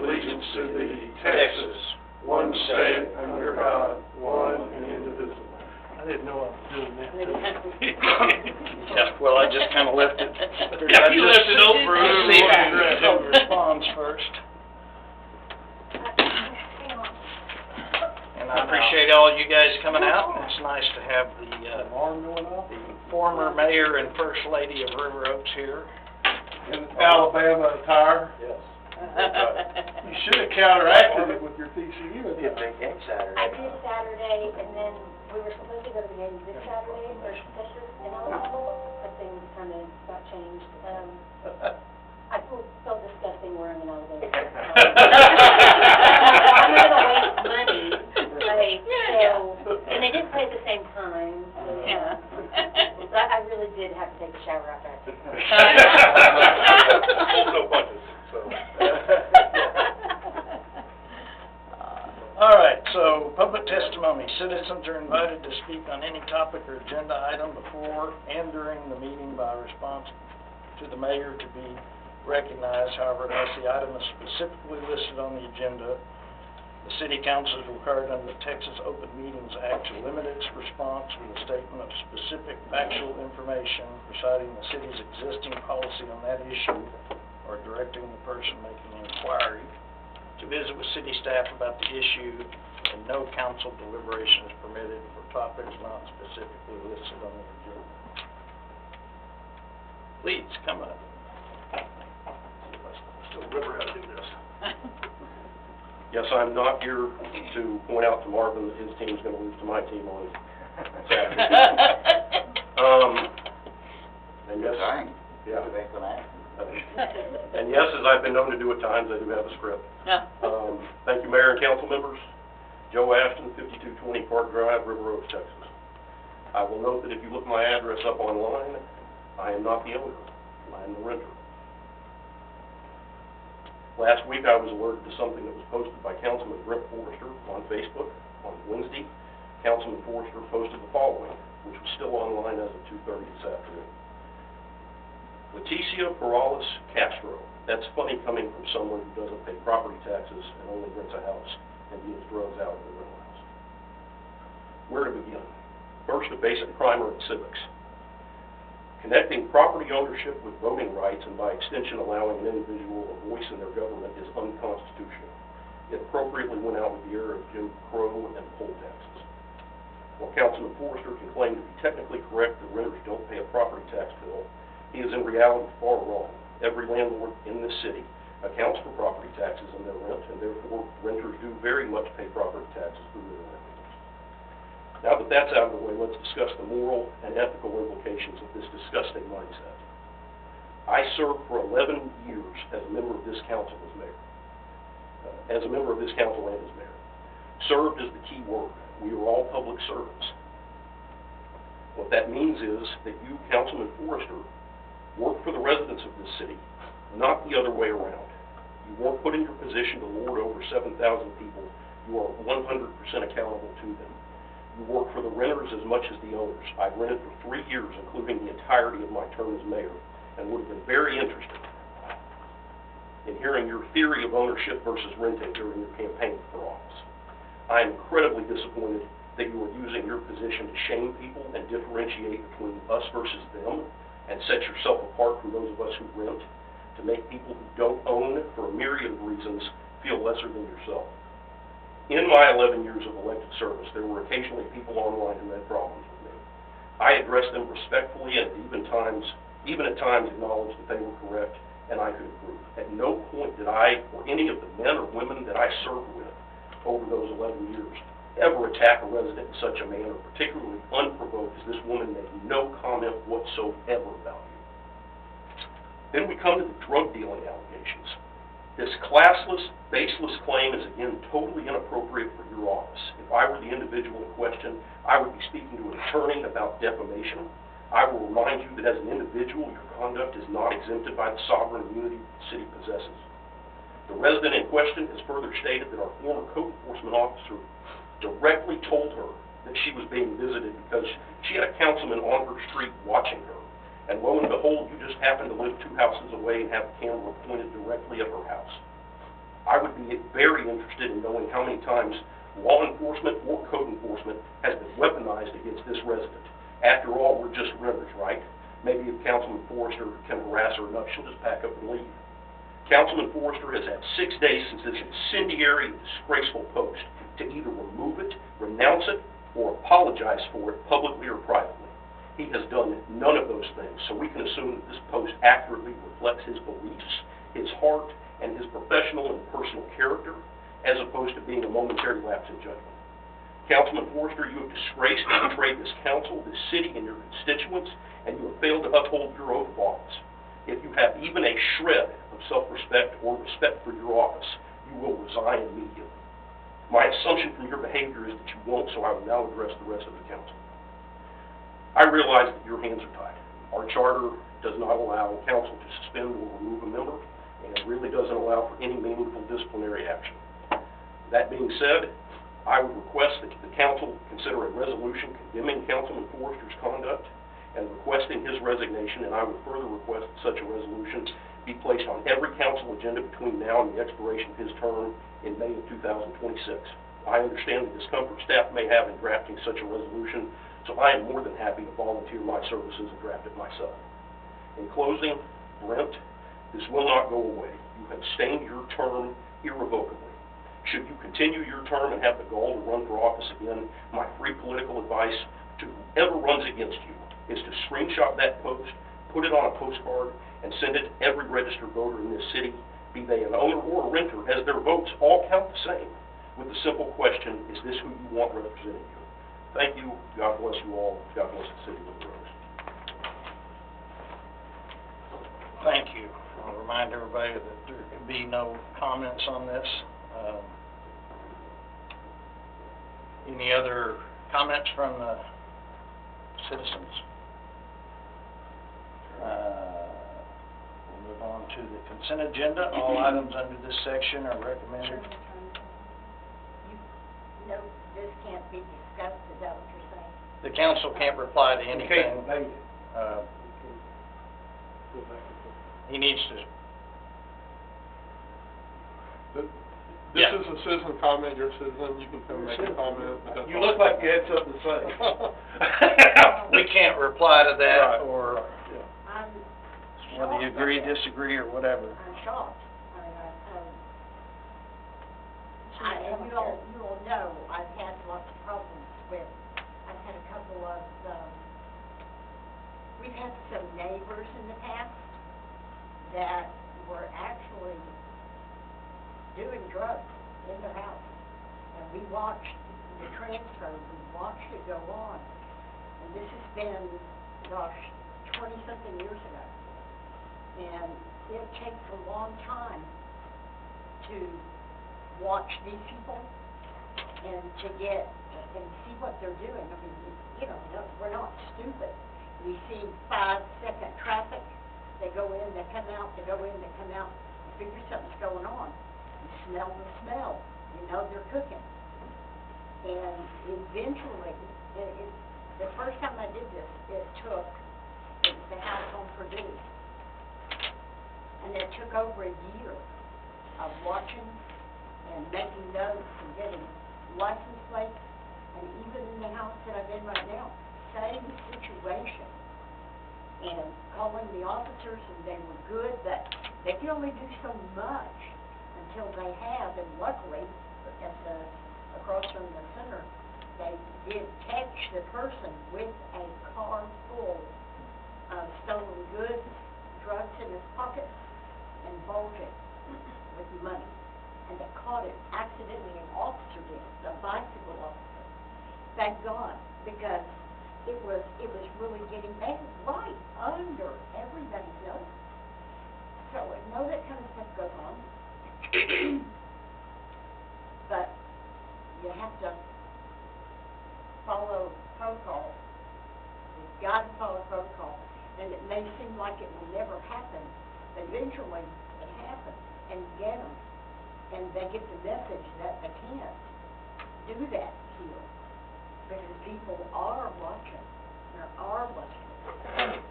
allegiance to thee, Texas, one state, under God, one and indivisible. I didn't know I was doing that. Yeah, well, I just kind of left it. Yeah, you left it over. See who responds first. And I appreciate all you guys coming out, and it's nice to have the former mayor and first lady of River Oaks here. In Alabama attire. Yes. You should have counteracted it with your TCU attire. I did Saturday, and then we were supposed to go to the game this Saturday for Texas and Alabama, but things kind of got changed. I felt disgusting wearing an Alabama shirt. I'm not gonna waste money, like, so, and they didn't play at the same time, so, but I really did have to take a shower after I took it. No punches, so. All right, so public testimony. Citizens are invited to speak on any topic or agenda item before and during the meeting by response to the mayor to be recognized. However, unless the item is specifically listed on the agenda, the city council is required under the Texas Open Meetings Act to limit its response with a statement of specific factual information reciting the city's existing policy on that issue or directing the person making the inquiry to visit with city staff about the issue, and no council deliberation is permitted for topics not specifically listed on the agenda. Please, come up. Still remember how to do this. Yes, I'm not here to point out to Marvin that his team's gonna lose to my team on Saturday. And yes, yeah. And yes, as I've been known to do at times, I do have a script. Thank you, Mayor and council members. Joe Ashton, 5220 Park Drive, River Oaks, Texas. I will note that if you look my address up online, I am not the owner. I am the renter. Last week, I was alerted to something that was posted by Councilman Brent Forrester on Facebook on Wednesday. Councilman Forrester posted the following, which was still online as of 2:30 this afternoon. Leticia Perales Castro. That's funny coming from someone who doesn't pay property taxes and only rents a house and deals drugs out of the rental house. Where to begin? First, a basic primer in civics. Connecting property ownership with voting rights and by extension allowing an individual a voice in their government is unconstitutional. It appropriately went out with the era of Jim Crow and poll taxes. While Councilman Forrester can claim to be technically correct that renters don't pay a property tax bill, he is in reality far wrong. Every landlord in this city accounts for property taxes in their rent, and therefore renters do very much pay property taxes through their rent. Now that that's out of the way, let's discuss the moral and ethical implications of this disgusting mindset. I served for 11 years as a member of this council as mayor. And as mayor. Served is the key word. We are all public servants. What that means is that you, Councilman Forrester, work for the residents of this city, not the other way around. You weren't put in your position to lord over 7,000 people. You are 100% accountable to them. You work for the renters as much as the owners. I rented for 3 years, including the entirety of my term as mayor, and would have been very interested in hearing your theory of ownership versus renting during your campaign for office. I am incredibly disappointed that you are using your position to shame people and differentiate between us versus them, and set yourself apart from those of us who rent, to make people who don't own, for a myriad of reasons, feel lesser than yourself. In my 11 years of elected service, there were occasionally people online who had problems with me. I addressed them respectfully and even at times acknowledged that they were correct and I could improve. At no point did I, or any of the men or women that I served with over those 11 years, ever attack a resident in such a manner, particularly unprovoked, as this woman made no comment whatsoever about you. Then we come to the drug dealing allegations. This classless, baseless claim is again totally inappropriate for your office. If I were the individual in question, I would be speaking to an attorney about defamation. I will remind you that as an individual, your conduct is not exempted by the sovereign immunity the city possesses. The resident in question has further stated that our former code enforcement officer directly told her that she was being visited because she had a councilman on her street watching her. And lo and behold, you just happen to live 2 houses away and have the camera pointed directly at her house. I would be be very interested in knowing how many times law enforcement or code enforcement has been weaponized against this resident. After all, we're just renters, right? Maybe if Councilman Forrester can harass her enough, she'll just pack up and leave. Councilman Forrester has had 6 days since this incendiary and disgraceful post to either remove it, renounce it, or apologize for it publicly or privately. He has done none of those things, so we can assume that this post accurately reflects his beliefs, his heart, and his professional and personal character, as opposed to being a momentary lapse in judgment. Councilman Forrester, you have disgraced and betrayed this council, this city, and your constituents, and you have failed to uphold your oath of office. If you have even a shred of self-respect or respect for your office, you will resign immediately. My assumption from your behavior is that you won't, so I will now address the rest of the council. I realize that your hands are tied. Our charter does not allow council to suspend or remove a member, and it really doesn't allow for any meaningful disciplinary action. That being said, I would request that the council consider a resolution condemning Councilman Forrester's conduct and requesting his resignation, and I would further request that such a resolution be placed on every council agenda between now and the expiration of his term in May of 2026. I understand the discomfort staff may have in drafting such a resolution, so I am more than happy to volunteer my services and draft it myself. In closing, Brent, this will not go away. You have stained your term irrevocably. Should you continue your term and have the gall to run for office again, my free political advice to whoever runs against you is to screenshot that post, put it on a postcard, and send it to every registered voter in this city, be they an owner or a renter, as their votes all count the same, with the simple question, is this who you want representing you? Thank you. God bless you all. God bless the city of Little Rose. Thank you. I'll remind everybody that there can be no comments on this. Any other comments from the citizens? We'll move on to the consent agenda. All items under this section are recommended. No, this can't be discussed, is that what you're saying? The council can't reply to anything. He needs to. This Yeah. is a citizen comment, you're a citizen, you can come make a comment. But that's You all. look like you had something to say. We can't reply to that, Right. or I'm whether you shocked agree, at it. disagree, or whatever. I'm shocked. I mean, and you all know, I've had lots of problems with, I've had a couple of, we've had some neighbors in the past that were actually doing drugs in their house. And we watched the transfer, we watched it go on. And this has been, gosh, 20-something years ago. And it takes a long time to watch these people and to get, and see what they're doing. I mean, you know, we're not stupid. We see 5-second traffic, they go in, they come out, they go in, they come out, you figure something's going on. You smell the smell, you know they're cooking. And eventually, the first time I did this, it was the house on Purdue. And it took over a year of watching and making notes and getting license plates. And even in the house that I'm in right now, same situation. And calling the officers, and they were good, but they can only do so much until they have, and luckily, across from the center, they did catch the person with a car full of stolen goods, drugs in his pocket, and bulging with money. And they caught it accidentally, an officer did, a bicycle officer. Thank God, because it was really getting bad, right under everybody's nose. So I know that kind of stuff goes on. But you have to follow protocol. You've got to follow protocol. And it may seem like it will never happen, but eventually it happens, and you get them. And they get the message that they can't do that here, because people are watching. There are watching.